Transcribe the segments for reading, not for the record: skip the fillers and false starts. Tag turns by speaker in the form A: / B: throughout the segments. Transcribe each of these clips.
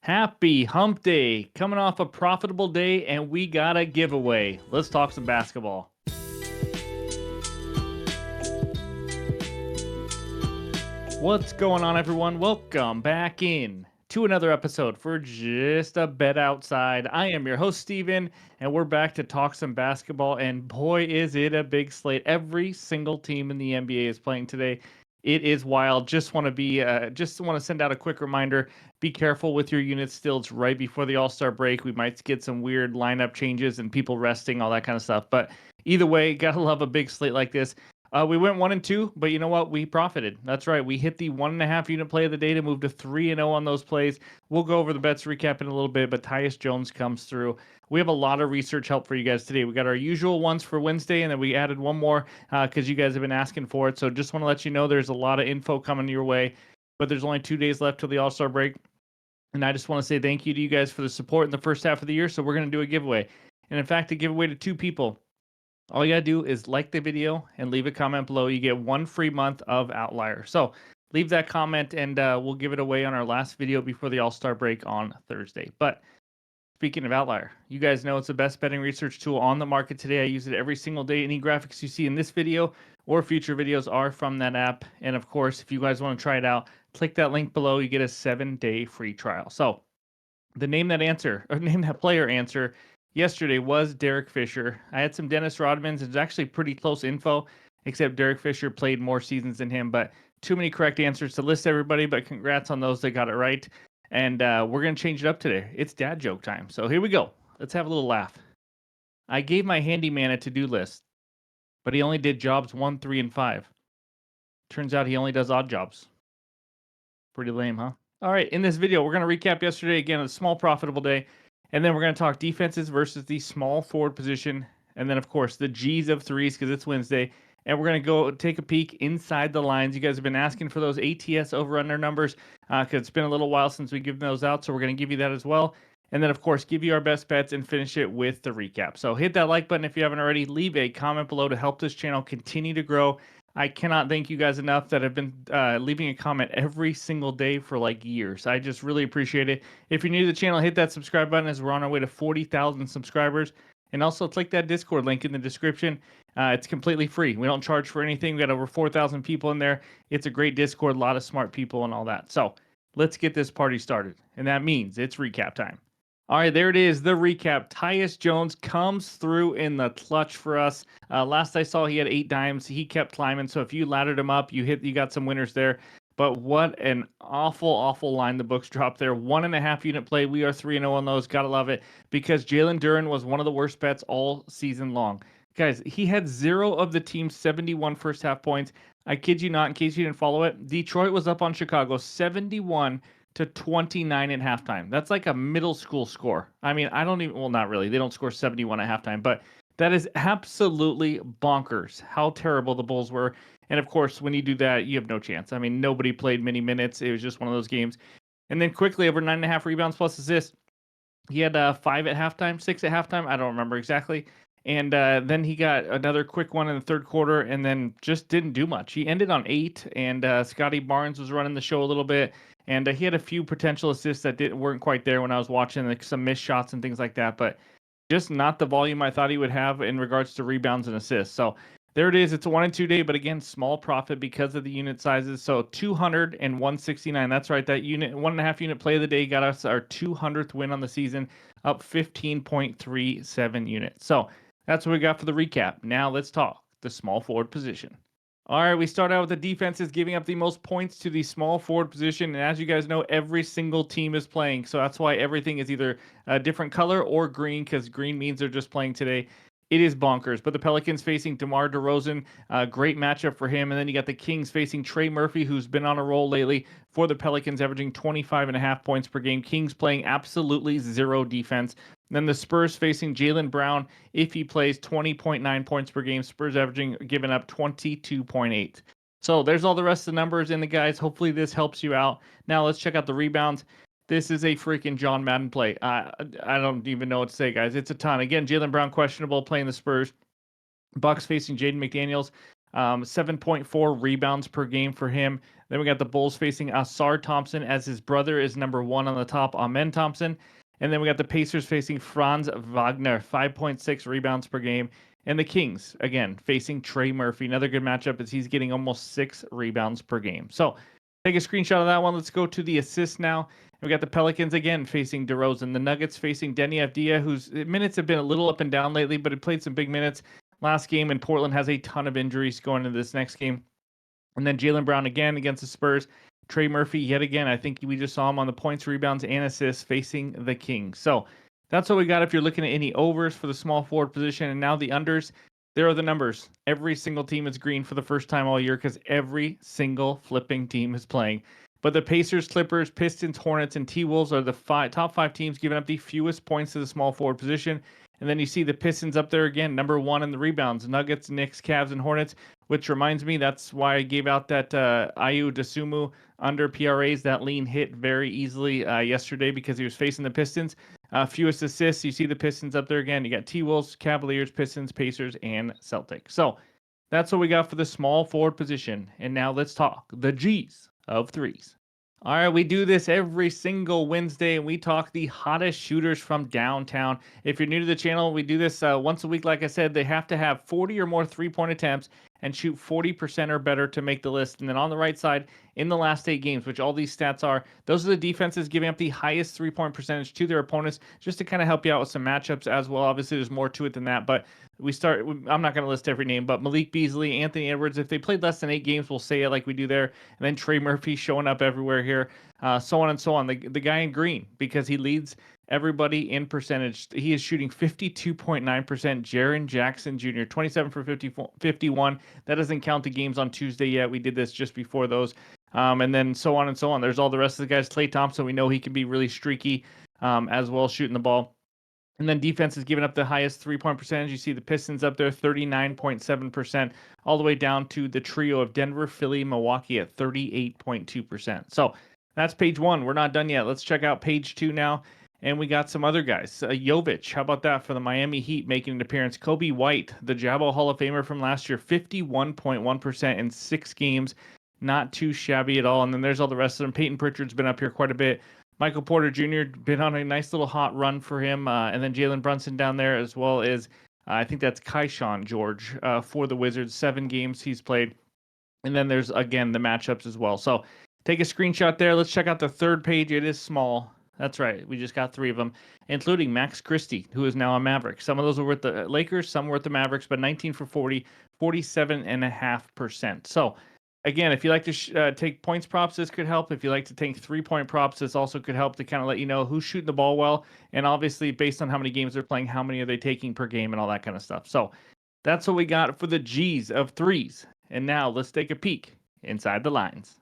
A: Happy hump day. Coming off a profitable day, and we got a giveaway. Let's talk some basketball. What's going on, everyone? Welcome back in to another episode for Just a Bet Outside. I am your host, Steven, and we're back to talk some basketball. And boy, is it a big slate. Every single team in the NBA is playing today. It is wild. Just want to send out a quick reminder. Be careful with your units still. It's right before the All-Star break. We might get some weird lineup changes and people resting, all that kind of stuff. But either way, gotta love a big slate like this. We went 1-2, but you know what? We profited. That's right. We hit the 1.5 unit play of the day to move to 3-0 on those plays. We'll go over the bets recap in a little bit, but Tyus Jones comes through. We have a lot of research help for you guys today. We got our usual ones for Wednesday, and then we added one more because you guys have been asking for it. So just want to let you know there's a lot of info coming your way, but there's only 2 days left till the All-Star break. And I just want to say thank you to you guys for the support in the first half of the year. So we're going to do a giveaway. And in fact, a giveaway to 2 people. All you gotta do is like the video and leave a comment below. You get 1 free month of OUTLIER. So leave that comment and we'll give it away on our last video before the All-Star break on Thursday. But speaking of OUTLIER, you guys know it's the best betting research tool on the market today. I use it every single day. Any graphics you see in this video or future videos are from that app. And of course, if you guys want to try it out, click that link below. You get a 7-day free trial. So the name that player answer yesterday was Derek Fisher. I had some Dennis Rodmans. It's actually pretty close info, except Derek Fisher played more seasons than him, but too many correct answers to list everybody, but congrats on those that got it right. And we're going to change it up today. It's dad joke time. So here we go. Let's have a little laugh. I gave my handyman a to-do list, but he only did jobs 1, 3, and 5. Turns out he only does odd jobs. Pretty lame, huh? All right, in this video, we're going to recap yesterday. Again, a small profitable day. And then we're going to talk defenses versus the small forward position. And then, of course, the G's of threes because it's Wednesday. And we're going to go take a peek inside the lines. You guys have been asking for those ATS over-under numbers because it's been a little while since we've given those out. So we're going to give you that as well. And then, of course, give you our best bets and finish it with the recap. So hit that like button if you haven't already. Leave a comment below to help this channel continue to grow. I cannot thank you guys enough that have been leaving a comment every single day for like years. I just really appreciate it. If you're new to the channel, hit that subscribe button as we're on our way to 40,000 subscribers. And also click that Discord link in the description. It's completely free. We don't charge for anything. We got over 4,000 people in there. It's a great Discord, a lot of smart people and all that. So let's get this party started. And that means it's recap time. All right, there it is, the recap. Tyus Jones comes through in the clutch for us. Last I saw, he had 8 dimes. He kept climbing, so if you laddered him up, you got some winners there. But what an awful line the books dropped there. 1.5 unit play. We are 3-0 on those. Gotta love it because Jalen Duren was one of the worst bets all season long. Guys, he had 0 of the team's 71 first half points. I kid you not, in case you didn't follow it, Detroit was up on Chicago 71-29 at halftime. That's like a middle school score. I mean, well, not really. They don't score 71 at halftime, but that is absolutely bonkers how terrible the Bulls were. And of course, when you do that, you have no chance. I mean, nobody played many minutes. It was just one of those games. And then quickly, over 9.5 rebounds plus assists. He had 5 at halftime, 6 at halftime. I don't remember exactly. And then he got another quick one in the third quarter and then just didn't do much. He ended on 8, and Scotty Barnes was running the show a little bit. And he had a few potential assists that weren't quite there when I was watching, like some missed shots and things like that. But just not the volume I thought he would have in regards to rebounds and assists. So there it is. It's a 1-2 day, but again, small profit because of the unit sizes. So 200 and 169. That's right. That 1.5 unit play of the day got us our 200th win on the season, up 15.37 units. So that's what we got for the recap. Now let's talk the small forward position. All right, we start out with the defenses giving up the most points to the small forward position. And as you guys know, every single team is playing. So that's why everything is either a different color or green, because green means they're just playing today. It is bonkers. But the Pelicans facing DeMar DeRozan, great matchup for him. And then you got the Kings facing Trey Murphy, who's been on a roll lately for the Pelicans, averaging 25.5 points per game. Kings playing absolutely 0 defense. Then the Spurs facing Jaylen Brown. If he plays, 20.9 points per game. Spurs giving up 22.8. So there's all the rest of the numbers in the guys. Hopefully this helps you out. Now let's check out the rebounds. This is a freaking John Madden play. I don't even know what to say, guys. It's a ton. Again, Jaylen Brown questionable playing the Spurs. Bucks facing Jaden McDaniels. 7.4 rebounds per game for him. Then we got the Bulls facing Asar Thompson, as his brother is number 1 on the top, Amen Thompson. And then we got the Pacers facing Franz Wagner, 5.6 rebounds per game. And the Kings, again, facing Trey Murphy. Another good matchup as he's getting almost 6 rebounds per game. So take a screenshot of that one. Let's go to the assists now. We got the Pelicans again facing DeRozan. The Nuggets facing Denny Avdia, whose minutes have been a little up and down lately, but he played some big minutes last game. And Portland has a ton of injuries going into this next game. And then Jaylen Brown again against the Spurs. Trey Murphy yet again. I think we just saw him on the points, rebounds, and assists facing the Kings. So that's what we got if you're looking at any overs for the small forward position. And now the unders. There are the numbers. Every single team is green for the first time all year because every single flipping team is playing. But the Pacers, Clippers, Pistons, Hornets, and T-Wolves are the top 5 teams giving up the fewest points to the small forward position. And then you see the Pistons up there again, number 1 in the rebounds. Nuggets, Knicks, Cavs, and Hornets, which reminds me, that's why I gave out that Ayu Dosunmu under PRAs. That lean hit very easily yesterday because he was facing the Pistons. Fewest assists, you see the Pistons up there again. You got T-Wolves, Cavaliers, Pistons, Pacers, and Celtics. So that's what we got for the small forward position. And now let's talk the G's of threes. All right, we do this every single Wednesday, and we talk the hottest shooters from downtown. If you're new to the channel, we do this once a week. Like I said, they have to have 40 or more three-point attempts and shoot 40% or better to make the list. And then on the right side, in the last 8 games, which all these stats are, those are the defenses giving up the highest three-point percentage to their opponents, just to kind of help you out with some matchups as well. Obviously, there's more to it than that, but I'm not going to list every name, but Malik Beasley, Anthony Edwards, if they played less than 8 games, we'll say it like we do there. And then Trey Murphy showing up everywhere here, so on and so on. The guy in green, because he leads everybody in percentage. He is shooting 52.9%. Jaren Jackson Jr., 27 for 51. That doesn't count the games on Tuesday yet. We did this just before those. And then so on and so on. There's all the rest of the guys. Klay Thompson, we know he can be really streaky as well, shooting the ball. And then defense is giving up the highest three-point percentage. You see the Pistons up there, 39.7%, all the way down to the trio of Denver, Philly, Milwaukee at 38.2%. So that's page 1. We're not done yet. Let's check out page 2 now. And we got some other guys. Jovic, how about that for the Miami Heat making an appearance? Kobe White, the Jabbo Hall of Famer from last year, 51.1% in 6 games. Not too shabby at all. And then there's all the rest of them. Peyton Pritchard's been up here quite a bit. Michael Porter Jr. been on a nice little hot run for him. And then Jalen Brunson down there, as well as I think that's Kaishan George for the Wizards. 7 games he's played. And then there's, again, the matchups as well. So take a screenshot there. Let's check out the third page. It is small. That's right. We just got 3 of them, including Max Christie, who is now a Maverick. Some of those were with the Lakers, some were with the Mavericks, but 19 for 40, 47.5%. So again, if you like to take points props, this could help. If you like to take 3-point props, this also could help to kind of let you know who's shooting the ball well. And obviously, based on how many games they're playing, how many are they taking per game and all that kind of stuff. So that's what we got for the G's of threes. And now let's take a peek inside the lines.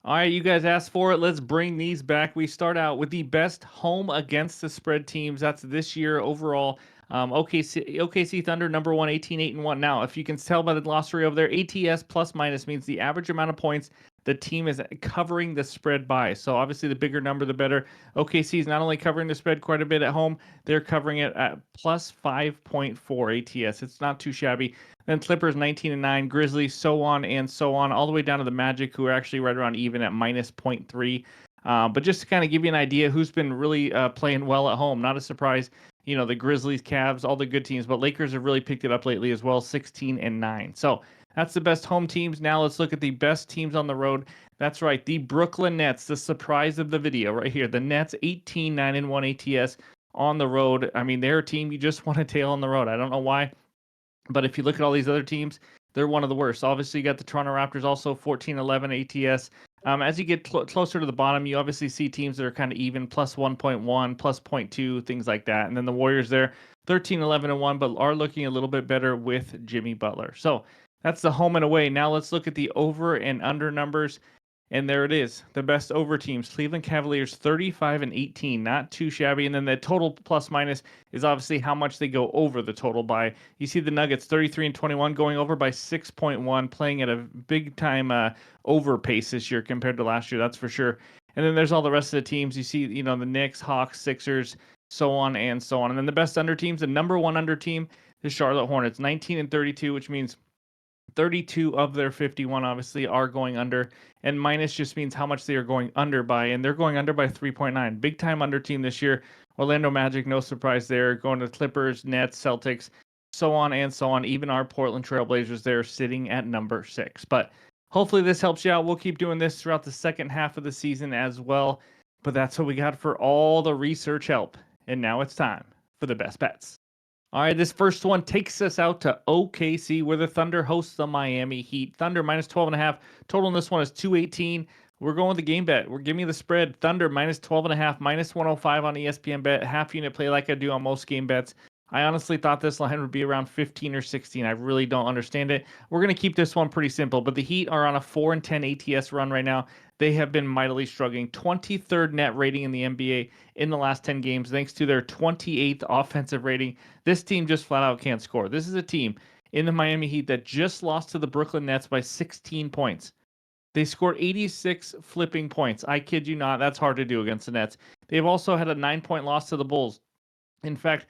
A: All right, you guys asked for it. Let's bring these back. We start out with the best home against the spread teams. That's this year overall. OKC Thunder, number 1, 18-8-1. Now, if you can tell by the glossary over there, ATS plus minus means the average amount of points the team is covering the spread by. So obviously, the bigger number, the better. OKC is not only covering the spread quite a bit at home, they're covering it at plus 5.4 ATS. It's not too shabby. Then Clippers 19-9, Grizzlies, so on and so on, all the way down to the Magic, who are actually right around even at minus 0.3. But just to kind of give you an idea who's been really playing well at home, not a surprise. You know, the Grizzlies, Cavs, all the good teams, but Lakers have really picked it up lately as well, 16-9. So that's the best home teams. Now let's look at the best teams on the road. That's right, the Brooklyn Nets, the surprise of the video right here. The Nets 18-9-1 ATS on the road. I mean, they're a team you just want to tail on the road. I don't know why. But if you look at all these other teams, they're one of the worst. Obviously, you got the Toronto Raptors also 14-11 ATS. As you get closer to the bottom, you obviously see teams that are kind of even, plus 1.1, plus 0.2, things like that. And then the Warriors there, 13-11-1, but are looking a little bit better with Jimmy Butler. So that's the home and away. Now let's look at the over and under numbers. And there it is, the best over teams. Cleveland Cavaliers 35-18, not too shabby. And then the total plus minus is obviously how much they go over the total by. You see the Nuggets 33-21 going over by 6.1, playing at a big time over pace this year compared to last year, that's for sure. And then there's all the rest of the teams. You see, you know, the Knicks, Hawks, Sixers, so on and so on. And then the best under teams, the number 1 under team, the Charlotte Hornets, 19-32, which means 32 of their 51 obviously are going under, and minus just means how much they are going under by, and they're going under by 3.9. Big time under team this year. Orlando Magic, no surprise there. Going to Clippers, Nets, Celtics, so on and so on. Even our Portland Trailblazers, they're sitting at number 6. But hopefully this helps you out. We'll keep doing this throughout the second half of the season as well. But that's what we got for all the research help. And now it's time for the best bets. All right, this first one takes us out to OKC, where the Thunder hosts the Miami Heat. Thunder minus 12.5. Total in this one is 218. We're going with the game bet. We're giving me the spread. Thunder minus 12.5, minus 105 on ESPN bet. Half unit play like I do on most game bets. I honestly thought this line would be around 15 or 16. I really don't understand it. We're going to keep this one pretty simple, but the Heat are on a 4-10 ATS run right now. They have been mightily struggling. 23rd net rating in the NBA in the last 10 games, thanks to their 28th offensive rating. This team just flat out can't score. This is a team in the Miami Heat that just lost to the Brooklyn Nets by 16 points. They scored 86 flipping points. I kid you not. That's hard to do against the Nets. They've also had a 9-point loss to the Bulls. In fact,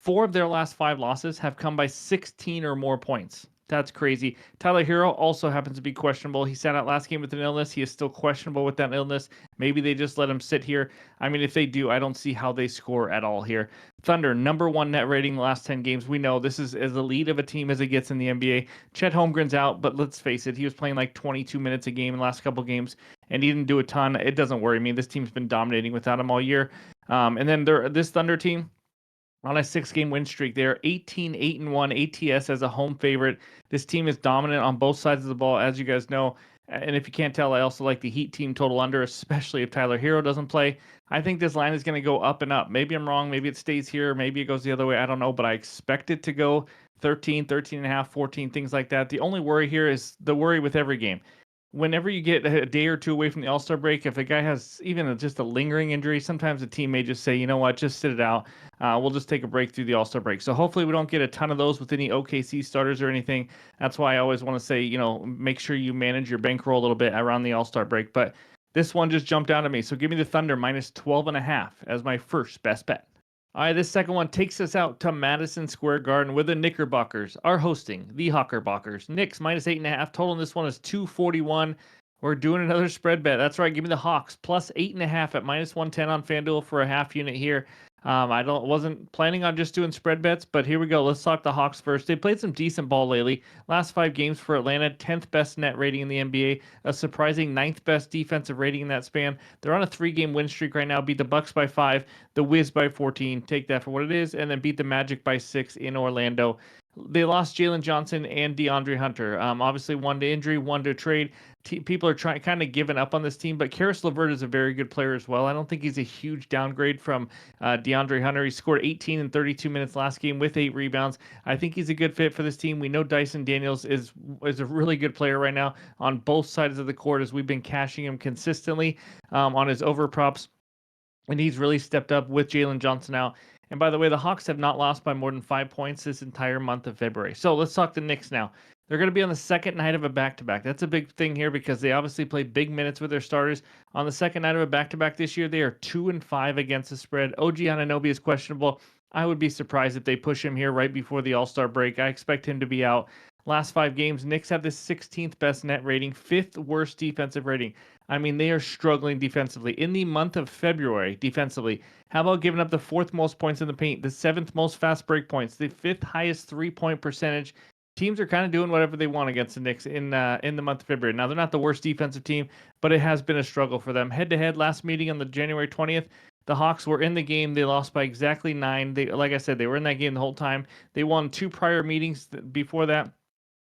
A: 4 of their last 5 losses have come by 16 or more points. That's crazy. Tyler Hero also happens to be questionable. He sat out last game with an illness. He is still questionable with that illness. Maybe they just let him sit here. I mean, if they do, I don't see how they score at all here. Thunder, number 1 net rating the last 10 games. We know this is as elite of a team as it gets in the NBA. Chet Holmgren's out, but let's face it, he was playing like 22 minutes a game in the last couple games, and he didn't do a ton. It doesn't worry me. This team's been dominating without him all year. And then this Thunder team, on a 6-game win streak. They are 18-8-1 ATS as a home favorite. This team is dominant on both sides of the ball, as you guys know. And if you can't tell, I also like the Heat team total under, especially if Tyler Hero doesn't play. I think this line is going to go up and up. Maybe I'm wrong. Maybe it stays here. Maybe it goes the other way. I don't know, but I expect it to go 13, 13.5, 14, things like that. The only worry here is the worry with every game. Whenever you get a day or two away from the All-Star break, if a guy has even just a lingering injury, sometimes the team may just say, you know what, just sit it out. We'll just take a break through the All-Star break. So hopefully we don't get a ton of those with any OKC starters or anything. That's why I always want to say, make sure you manage your bankroll a little bit around the All-Star break. But this one just jumped out at me. So give me the Thunder minus 12.5 as my first best bet. All right, this second one takes us out to Madison Square Garden, where the Knickerbockers are hosting the Hawkerbockers. Knicks minus 8.5. Total in this one is 241. We're doing another spread bet. That's right. Give me the Hawks plus 8.5 at minus 110 on FanDuel for a half unit here. I wasn't planning on just doing spread bets, but here we go. Let's talk the Hawks first. They played some decent ball lately. Last 5 games for Atlanta, 10th best net rating in the NBA, a surprising 9th best defensive rating in that span. They're on a 3-game win streak right now. Beat the Bucks by 5, the Wiz by 14. Take that for what it is, and then beat the Magic by 6 in Orlando. They lost Jalen Johnson and DeAndre Hunter. Obviously, one to injury, one to trade. People are kind of giving up on this team, but Karis LeVert is a very good player as well. I don't think he's a huge downgrade from DeAndre Hunter. He scored 18 in 32 minutes last game with 8 rebounds. I think he's a good fit for this team. We know Dyson Daniels is a really good player right now on both sides of the court, as we've been cashing him consistently on his over props. And he's really stepped up with Jalen Johnson out. And by the way, the Hawks have not lost by more than 5 points this entire month of February. So let's talk the Knicks now. They're going to be on the second night of a back-to-back. That's a big thing here because they obviously play big minutes with their starters. On the second night of a back-to-back this year, they are 2-5 against the spread. OG Anunoby is questionable. I would be surprised if they push him here right before the All-Star break. I expect him to be out. Last 5 games, Knicks have the 16th best net rating, 5th worst defensive rating. I mean, they are struggling defensively. In the month of February, defensively, how about giving up the 4th most points in the paint, the 7th most fast break points, the 5th highest 3-point percentage? Teams are kind of doing whatever they want against the Knicks in the month of February. Now, they're not the worst defensive team, but it has been a struggle for them. Head-to-head, last meeting on the January 20th, the Hawks were in the game. They lost by exactly 9. Like I said, they were in that game the whole time. They won 2 prior meetings before that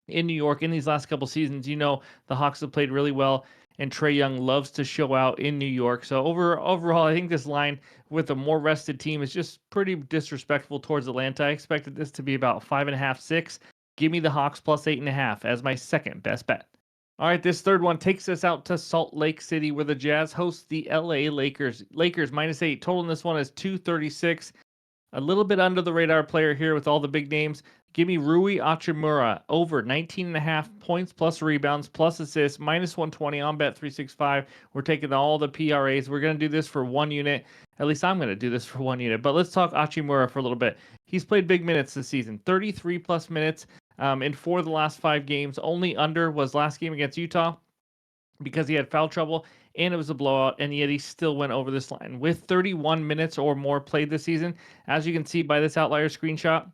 A: in New York. In these last couple seasons, the Hawks have played really well, and Trae Young loves to show out in New York. So overall, I think this line with a more rested team is just pretty disrespectful towards Atlanta. I expected this to be about 5.5, 6. Give me the Hawks plus 8.5 as my second best bet. All right, this third one takes us out to Salt Lake City, where the Jazz host the LA Lakers. Lakers minus 8. Total in this one is 236. A little bit under the radar player here with all the big names. Give me Rui Hachimura over 19.5 points plus rebounds plus assists, minus 120 on Bet365. We're taking all the PRAs. We're going to do this for 1 unit. At least I'm going to do this for 1 unit. But let's talk Hachimura for a little bit. He's played big minutes this season, 33 plus minutes. In 4 of the last 5 games. Only under was last game against Utah because he had foul trouble and it was a blowout, and yet he still went over this line. With 31 minutes or more played this season, as you can see by this outlier screenshot,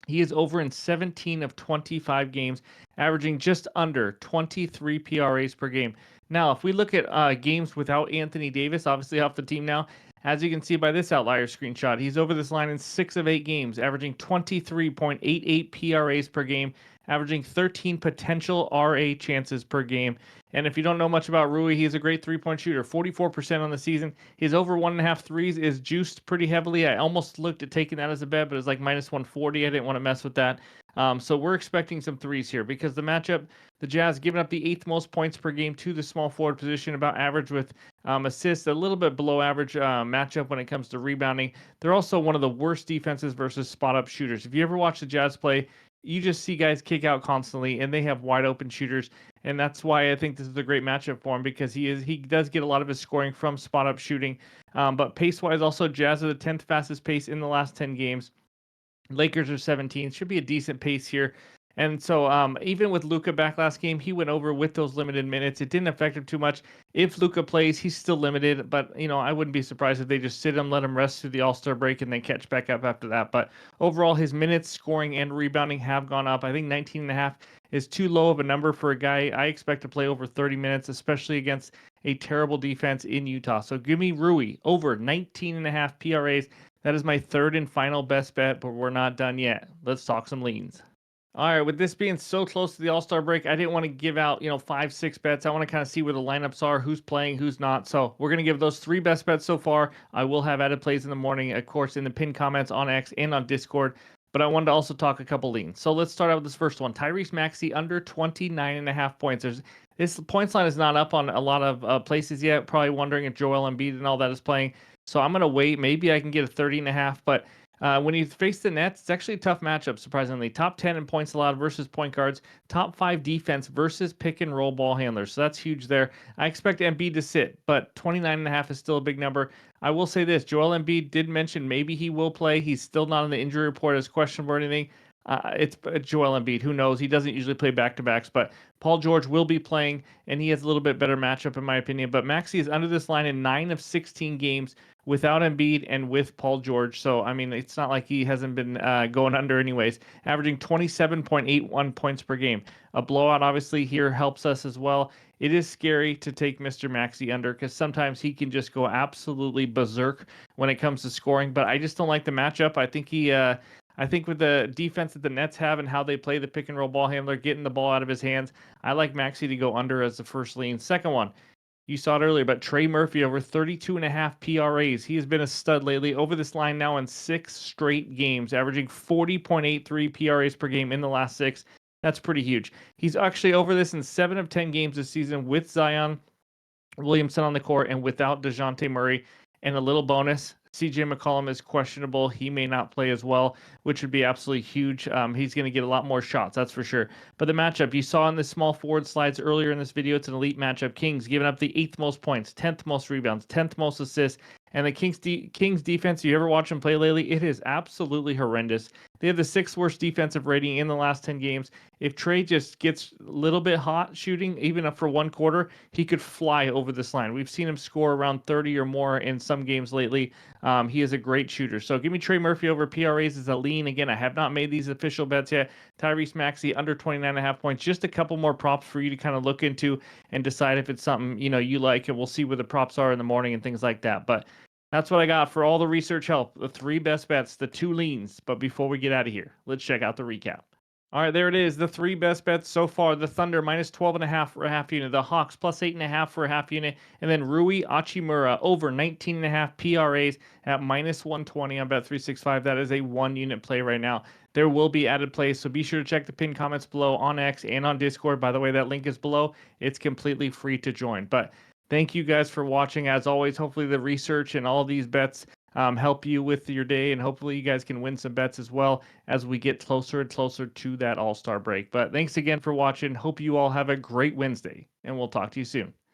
A: he is over in 17 of 25 games, averaging just under 23 PRAs per game. Now, if we look at games without Anthony Davis, obviously off the team now, as you can see by this outlier screenshot, he's over this line in 6 of 8 games, averaging 23.88 PRAs per game, averaging 13 potential RA chances per game. And if you don't know much about Rui, he's a great three-point shooter, 44% on the season. His over 1.5 threes is juiced pretty heavily. I almost looked at taking that as a bet, but it's like minus 140. I didn't want to mess with that. So we're expecting some threes here because the matchup, the Jazz giving up the 8th most points per game to the small forward position, about average with assists, a little bit below average matchup when it comes to rebounding. They're also one of the worst defenses versus spot-up shooters. If you ever watch the Jazz play, you just see guys kick out constantly, and they have wide open shooters, and that's why I think this is a great matchup for him because he does get a lot of his scoring from spot up shooting. But pace wise, also Jazz are the 10th fastest pace in the last 10 games. Lakers are 17th. Should be a decent pace here. And so even with Luka back last game, he went over with those limited minutes. It didn't affect him too much. If Luka plays, he's still limited. But, I wouldn't be surprised if they just sit him, let him rest through the All-Star break, and then catch back up after that. But overall, his minutes, scoring, and rebounding have gone up. I think 19.5 is too low of a number for a guy I expect to play over 30 minutes, especially against a terrible defense in Utah. So give me Rui over 19.5 PRAs. That is my third and final best bet, but we're not done yet. Let's talk some leans. All right, with this being so close to the All-Star break, I didn't want to give out, 5, 6 bets. I want to kind of see where the lineups are, who's playing, who's not. So we're going to give those 3 best bets so far. I will have added plays in the morning, of course, in the pinned comments on X and on Discord. But I wanted to also talk a couple leans. So let's start out with this first one. Tyrese Maxey under 29.5 points. This points line is not up on a lot of places yet. Probably wondering if Joel Embiid and all that is playing. So I'm going to wait. Maybe I can get a 30.5. But when you face the Nets, it's actually a tough matchup, surprisingly. Top 10 in points allowed versus point guards. Top 5 defense versus pick and roll ball handlers. So that's huge there. I expect Embiid to sit, but 29.5 is still a big number. I will say this. Joel Embiid did mention maybe he will play. He's still not on the injury report as questionable or anything. It's Joel Embiid. Who knows? He doesn't usually play back-to-backs, but Paul George will be playing, and he has a little bit better matchup in my opinion. But Maxey is under this line in 9 of 16 games without Embiid and with Paul George. So, I mean, it's not like he hasn't been going under anyways, averaging 27.81 points per game. A blowout, obviously, here helps us as well. It is scary to take Mr. Maxey under because sometimes he can just go absolutely berserk when it comes to scoring, but I just don't like the matchup. I think with the defense that the Nets have and how they play the pick and roll ball handler, getting the ball out of his hands, I like Maxey to go under as the first lean. Second one, you saw it earlier, but Trey Murphy over 32.5 PRAs. He has been a stud lately. Over this line now in 6 straight games, averaging 40.83 PRAs per game in the last 6. That's pretty huge. He's actually over this in 7 of 10 games this season with Zion Williamson on the court and without DeJounte Murray. And a little bonus, CJ McCollum is questionable. He may not play as well, which would be absolutely huge. He's going to get a lot more shots, that's for sure. But the matchup, you saw in the small forward slides earlier in this video, it's an elite matchup. Kings giving up the 8th most points, 10th most rebounds, 10th most assists. And the Kings defense, you ever watch them play lately? It is absolutely horrendous. They have the 6th worst defensive rating in the last 10 games. If Trey just gets a little bit hot shooting, even up for one quarter, he could fly over this line. We've seen him score around 30 or more in some games lately. He is a great shooter. So give me Trey Murphy over PRAs as a lean. Again, I have not made these official bets yet. Tyrese Maxey under 29.5 points. Just a couple more props for you to kind of look into and decide if it's something you like, and we'll see where the props are in the morning and things like that. But that's what I got for all the research help, the 3 best bets, the 2 leans. But before we get out of here, let's check out the recap. All right, there it is. The 3 best bets so far. The Thunder minus 12.5 for a half unit. The Hawks plus 8.5 for a half unit. And then Rui Hachimura over 19.5 PRAs at minus 120 on Bet365. That is a 1 unit play right now. There will be added plays, so be sure to check the pinned comments below on X and on Discord. By the way, that link is below. It's completely free to join. But thank you guys for watching. As always, hopefully the research and all these bets help you with your day, and hopefully you guys can win some bets as well as we get closer and closer to that All-Star break. But thanks again for watching. Hope you all have a great Wednesday, and we'll talk to you soon.